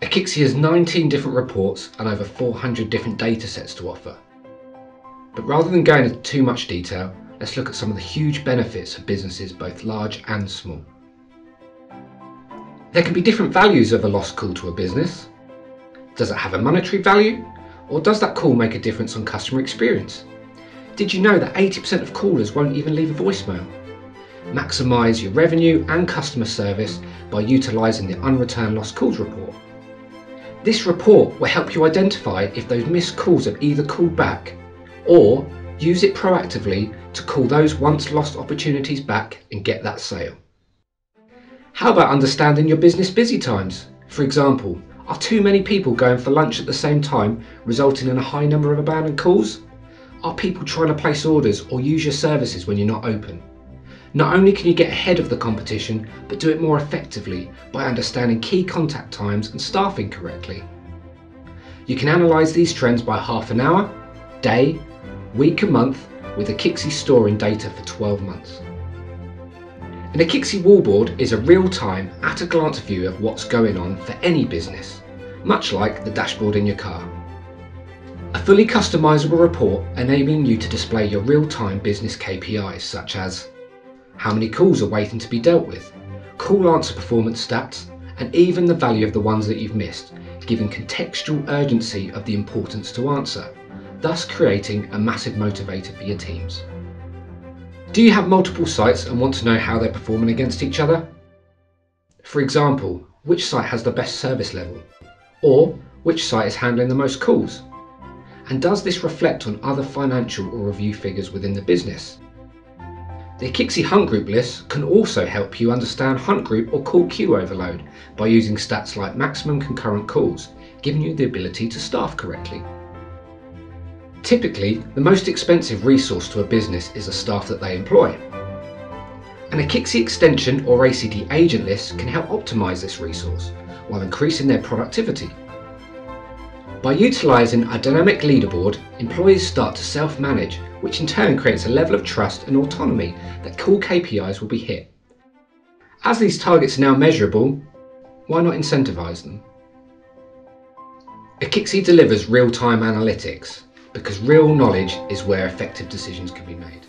Akixi has 19 different reports and over 400 different data sets to offer. But rather than going into too much detail, let's look at some of the huge benefits of businesses both large and small. There can be different values of a lost call to a business. Does it have a monetary value? Or does that call make a difference on customer experience? Did you know that 80% of callers won't even leave a voicemail? Maximise your revenue and customer service by utilising the unreturned lost calls report. This report will help you identify if those missed calls have either called back, or use it proactively to call those once lost opportunities back and get that sale. How about understanding your business busy times? For example, are too many people going for lunch at the same time, resulting in a high number of abandoned calls? Are people trying to place orders or use your services when you're not open? Not only can you get ahead of the competition, but do it more effectively by understanding key contact times and staffing correctly. You can analyse these trends by half an hour, day, week and month with Akixi storing data for 12 months. An Akixi wallboard is a real-time, at-a-glance view of what's going on for any business, much like the dashboard in your car. A fully customisable report enabling you to display your real-time business KPIs such as how many calls are waiting to be dealt with, call answer performance stats, and even the value of the ones that you've missed, giving contextual urgency of the importance to answer, thus creating a massive motivator for your teams. Do you have multiple sites and want to know how they're performing against each other? For example, which site has the best service level? Or which site is handling the most calls? And does this reflect on other financial or review figures within the business? The Akixi Hunt Group list can also help you understand Hunt Group or call queue overload by using stats like maximum concurrent calls, giving you the ability to staff correctly. Typically, the most expensive resource to a business is the staff that they employ. An Akixi extension or ACD agent list can help optimise this resource while increasing their productivity. By utilising a dynamic leaderboard, employees start to self-manage, which in turn creates a level of trust and autonomy that call KPIs will be hit. As these targets are now measurable, why not incentivise them? Akixi delivers real-time analytics, because real knowledge is where effective decisions can be made.